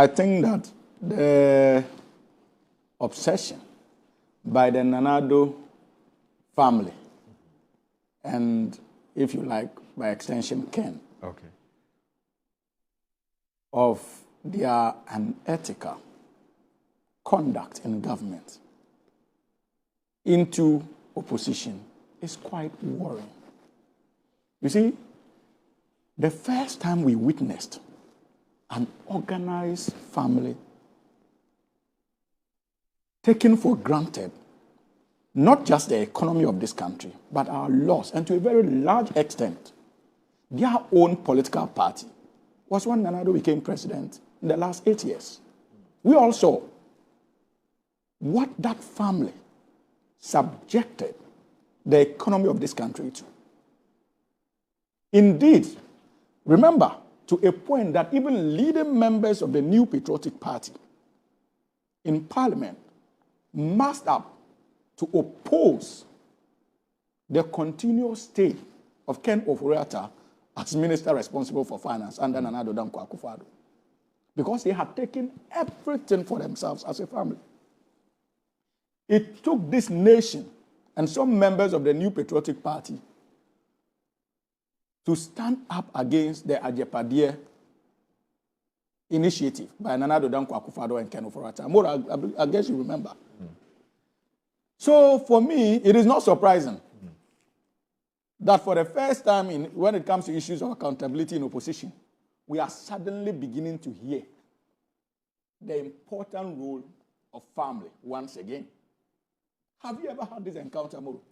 I think that the obsession by the Nanado family, and if you like, by extension, Ken, of their unethical conduct in government into opposition is quite worrying. You see, the first time we witnessed an organized family taking for granted not just the economy of this country, but our laws, and to a very large extent, their own political party, was when Nanado became president in the last 8 years. We all saw what that family subjected the economy of this country to. Indeed, remember, to a point that even leading members of the New Patriotic Party in Parliament massed up to oppose the continuous stay of Ken Ofori-Atta as minister responsible for finance under Nanado Dankwa Akufo-Addo, because they had taken everything for themselves as a family. It took this nation and some members of the New Patriotic Party to stand up against the Ajepadie initiative by Nanado Dankwa Akufo-Addo and Ken Ofori-Atta. I guess you remember. So for me, it is not surprising that for the first time when it comes to issues of accountability in opposition, we are suddenly beginning to hear the important role of family once again. Have you ever had this encounter, Moro,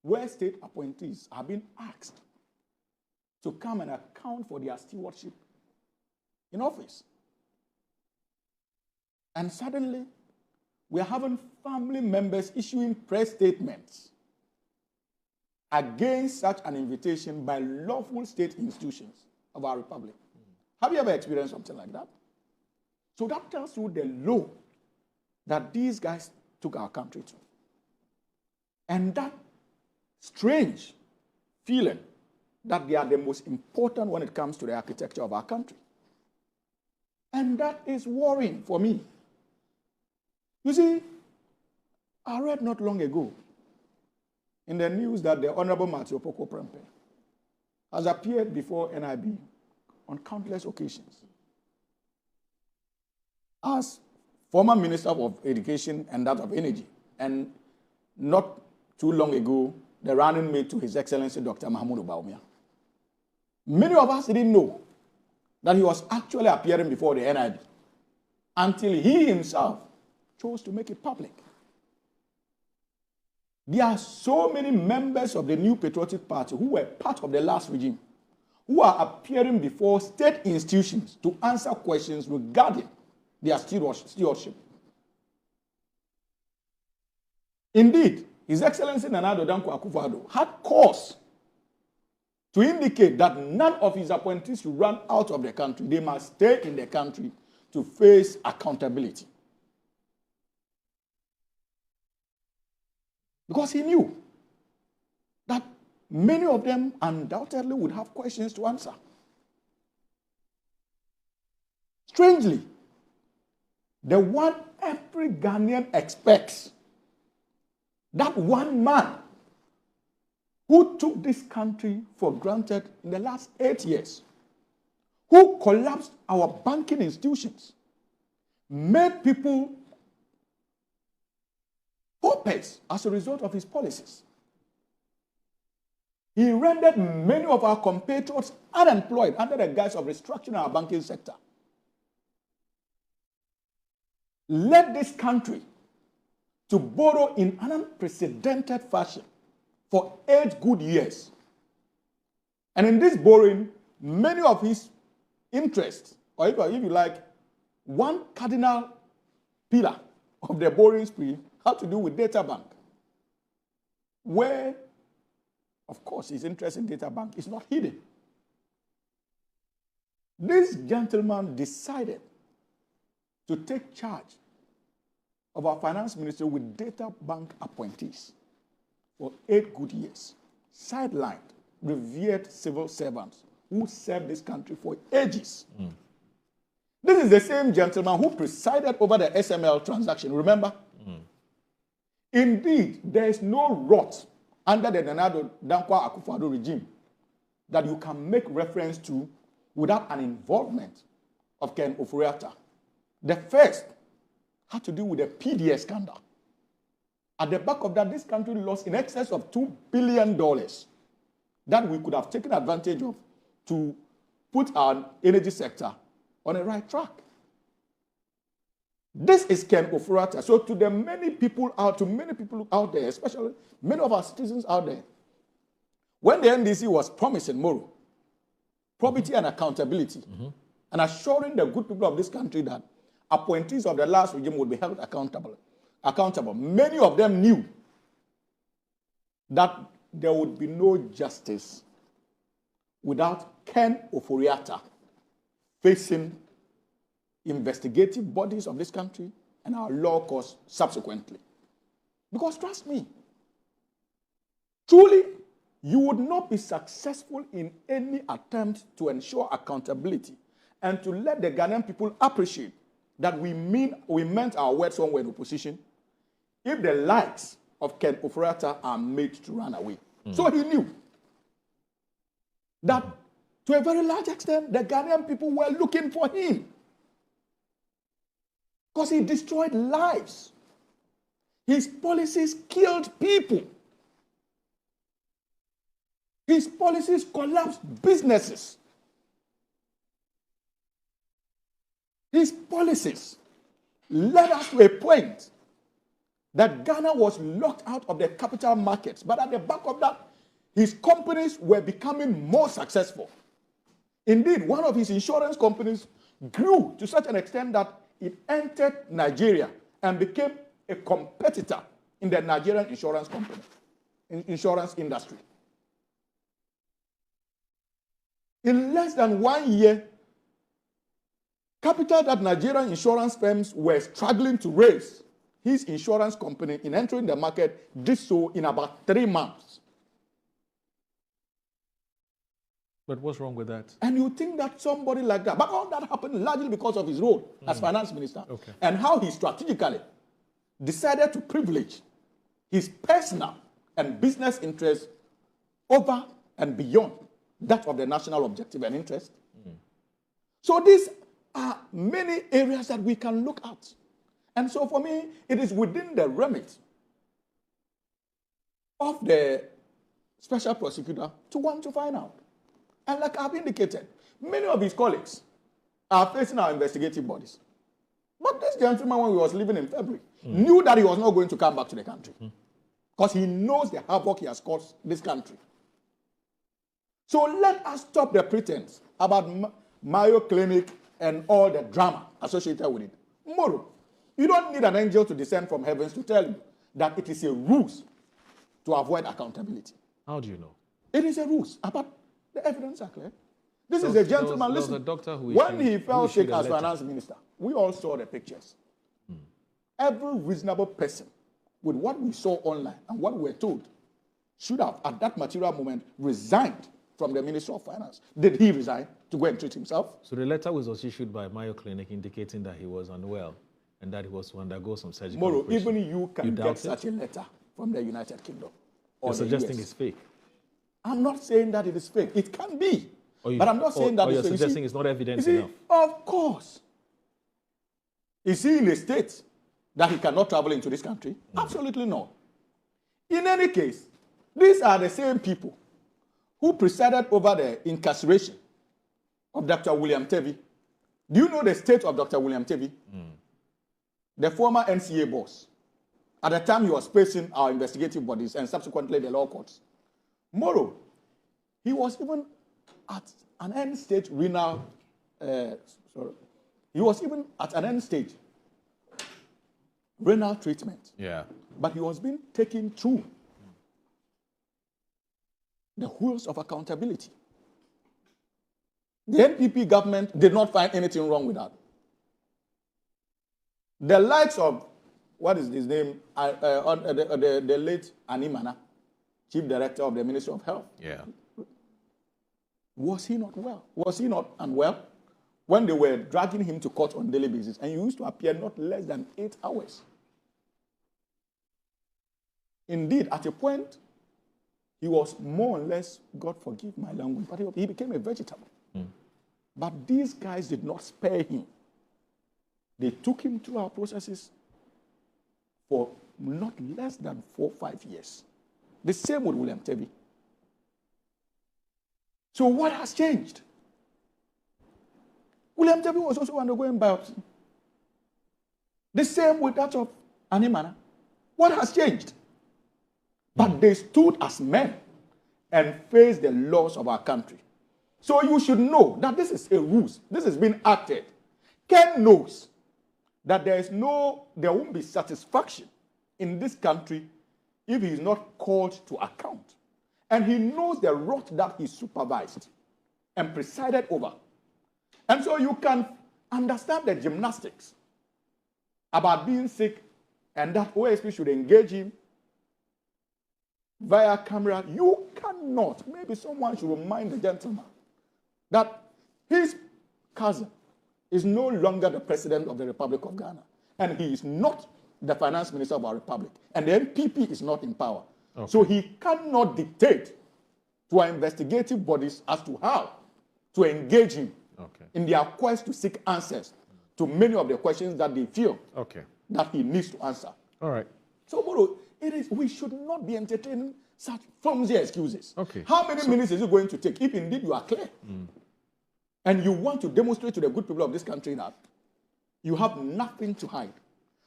where state appointees have been asked to come and account for their stewardship in office? And suddenly, we are having family members issuing press statements against such an invitation by lawful state institutions of our republic. Have you ever experienced something like that? So that tells you the low that these guys took our country to. And that strange feeling that they are the most important when it comes to the architecture of our country. And that is worrying for me. You see, I read not long ago in the news that the Honorable Matthew Poko Prempe has appeared before NIB on countless occasions as former Minister of Education and that of Energy, and not too long ago, the running mate to His Excellency Dr. Mahmoud Bawumia. Many of us didn't know that he was actually appearing before the NIB until he himself chose to make it public. There are so many members of the New Patriotic Party who were part of the last regime who are appearing before state institutions to answer questions regarding their stewardship. Indeed, His Excellency Nanado Dankwa Akufo-Addo had cause to indicate that none of his appointees should run out of the country. They must stay in the country to face accountability. Because he knew that many of them undoubtedly would have questions to answer. Strangely, the one every Ghanaian expects, that one man who took this country for granted in the last 8 years, who collapsed our banking institutions, made people paupers as a result of his policies. He rendered many of our compatriots unemployed under the guise of restructuring our banking sector. Led this country to borrow in an unprecedented fashion for 8 good years. And in this borrowing, many of his interests, or if you like, one cardinal pillar of the borrowing spree had to do with data bank, where, of course, his interest in data bank is not hidden. This gentleman decided to take charge of our finance ministry with data bank appointees for 8 good years, sidelined, revered civil servants who served this country for ages. This is the same gentleman who presided over the SML transaction, remember? Indeed, there is no rot under the Nana Dankwa Akufo-Addo regime that you can make reference to without an involvement of Ken Ofori-Atta. The first had to do with the PDS scandal. At the back of that, this country lost in excess of $2 billion that we could have taken advantage of to put our energy sector on the right track. This is Ken Ofori-Atta. So to the many people out there, especially many of our citizens out there, when the NDC was promising Moro, probity and accountability, and assuring the good people of this country that appointees of the last regime would be held accountable, many of them knew that there would be no justice without Ken Ofori-Atta facing investigative bodies of this country and our law courts subsequently. Because trust me, truly, you would not be successful in any attempt to ensure accountability and to let the Ghanaian people appreciate that we meant our words when we were in opposition if the likes of Ken Ofori-Atta are made to run away. So he knew that to a very large extent, the Ghanaian people were looking for him because he destroyed lives. His policies killed people. His policies collapsed businesses. His policies led us to a point that Ghana was locked out of the capital markets. But at the back of that, his companies were becoming more successful. Indeed, one of his insurance companies grew to such an extent that it entered Nigeria and became a competitor in the Nigerian insurance industry. In less than 1 year, capital that Nigerian insurance firms were struggling to raise, his insurance company, in entering the market, did so in about 3 months. But what's wrong with that? And you think that somebody like that, but all that happened largely because of his role as finance minister, and how he strategically decided to privilege his personal and business interests over and beyond that of the national objective and interest. So these are many areas that we can look at. And so for me, it is within the remit of the special prosecutor to want to find out. And like I've indicated, many of his colleagues are facing our investigative bodies. But this gentleman, when he was living in February, knew that he was not going to come back to the country because he knows the havoc he has caused this country. So let us stop the pretense about Mayo Clinic and all the drama associated with it. Moro, you don't need an angel to descend from heavens to tell you that it is a ruse to avoid accountability. How do you know? It is a ruse. But the evidence are clear. This is a gentleman, listen, a doctor who when he fell sick as finance minister, we all saw the pictures. Every reasonable person with what we saw online and what we were told should have, at that material moment, resigned from the Minister of Finance. Did he resign to go and treat himself? So the letter was issued by Mayo Clinic indicating that he was unwell and that he was to undergo some surgical Moro, operation. even you can get such a letter from the United Kingdom. You're suggesting it's fake? I'm not saying that it is fake. It can be. But I'm not saying that it's fake. You're suggesting it's not evidence enough? Of course. Is he in a state that he cannot travel into this country? Absolutely not. In any case, these are the same people who presided over the incarceration of Dr. William Tevy. Do you know the state of Dr. William Tevy? The former NCA boss. At the time, he was facing our investigative bodies and subsequently the law courts. Moro, he was even at an end-stage renal, he was even at an end-stage renal treatment. Yeah. But he was being taken through the wheels of accountability. The NPP government did not find anything wrong with that. The likes of, what is his name, the late Animana, Chief Director of the Ministry of Health. Yeah. Was he not well? Was he not unwell? when they were dragging him to court on a daily basis, and he used to appear not less than 8 hours. Indeed, at a point, he was more or less, God forgive my language, but he became a vegetable. But these guys did not spare him. They took him through our processes for not less than 4 or 5 years. The same with William Tebby. So what has changed? William Tebby was also undergoing biopsy. The same with that of Animana. What has changed? But they stood as men and faced the laws of our country. So you should know that this is a ruse. This is being acted. Ken knows that there won't be satisfaction in this country if he is not called to account. And he knows the rot that he supervised and presided over. And so you can understand the gymnastics about being sick and that OSP should engage him via camera. You cannot. Maybe someone should remind the gentleman that his cousin is no longer the president of the Republic of Ghana. And he is not the finance minister of our republic. And the NPP is not in power. Okay. So he cannot dictate to our investigative bodies as to how to engage him in their quest to seek answers to many of the questions that they feel that he needs to answer. All right. So, Boro, we should not be entertaining such flimsy excuses. How many minutes is it going to take if indeed you are clear? And you want to demonstrate to the good people of this country that you have nothing to hide?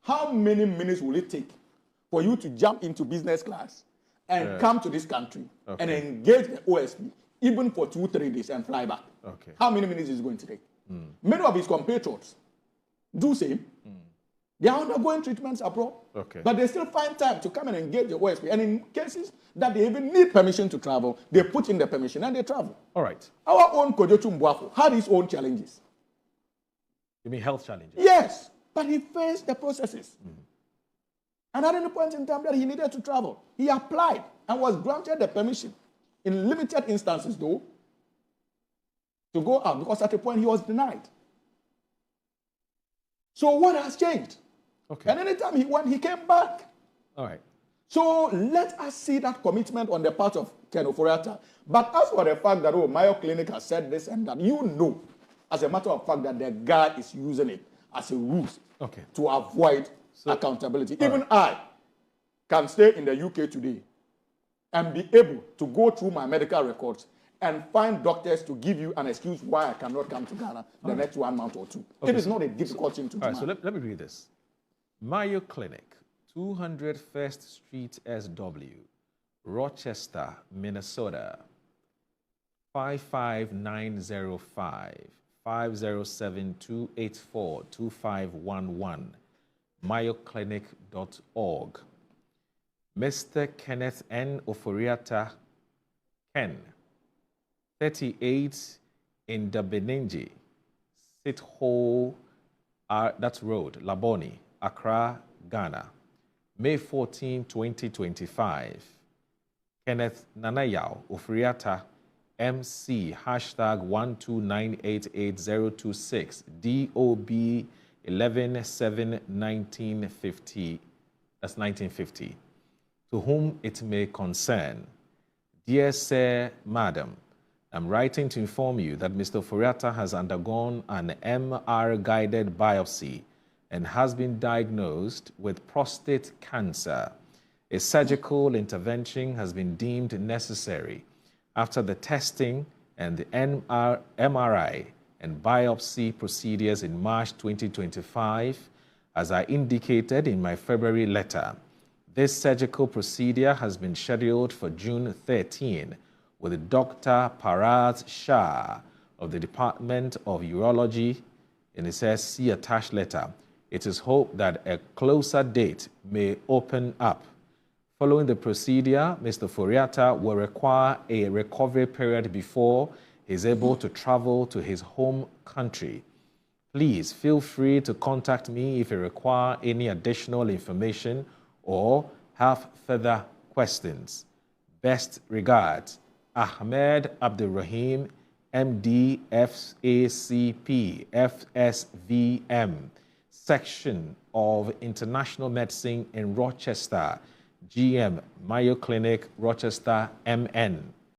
How many minutes will it take for you to jump into business class and come to this country and engage the OSP, even for 2-3 days, and fly back? How many minutes is it going to take? Many of his compatriots do same. They are undergoing treatments abroad, but they still find time to come and engage the OSP. And in cases that they even need permission to travel, they put in the permission and they travel. All right. Our own Kojotu Mbuafu had his own challenges. You mean health challenges? Yes, but he faced the processes. And at any point in time that he needed to travel, he applied and was granted the permission, in limited instances though, to go out, because at a point he was denied. So what has changed? And anytime he went, he came back. All right. So let us see that commitment on the part of Ken Ofori-Atta. But as for the fact that, Mayo Clinic has said this and that, you know, as a matter of fact, that the guy is using it as a ruse to avoid accountability. Even I can stay in the UK today and be able to go through my medical records and find doctors to give you an excuse why I cannot come to Ghana the next 1 month or two. It is not a difficult thing to do. All right, so let me read this. Mayo Clinic, 200 First Street SW, Rochester, Minnesota, 55905 507-284-2511, mayoclinic.org. Mr. Kenneth N. Ofori-Atta, Ken, 38 in Dabenenji, Sitho, that's Road, Laboni, Accra, Ghana, May 14, 2025. Kenneth Nanayao Ofori-Atta, MC, hashtag 129888026, DOB 11/7/1950, that's 1950. To whom it may concern. Dear Sir, Madam, I'm writing to inform you that Mr. Ofori-Atta has undergone an MR-guided biopsy and has been diagnosed with prostate cancer. A surgical intervention has been deemed necessary after the testing and the MRI and biopsy procedures in March 2025, as I indicated in my February letter. This surgical procedure has been scheduled for June 13 with Dr. Paraz Shah of the Department of Urology, and it says, see attached letter. It is hoped that a closer date may open up. Following the procedure, Mr. Ofori-Atta will require a recovery period before he is able to travel to his home country. Please feel free to contact me if you require any additional information or have further questions. Best regards, Ahmed Abdulrahim, MD, FACP, FSVM, Section of International Medicine in Rochester, GM, Mayo Clinic, Rochester, MN.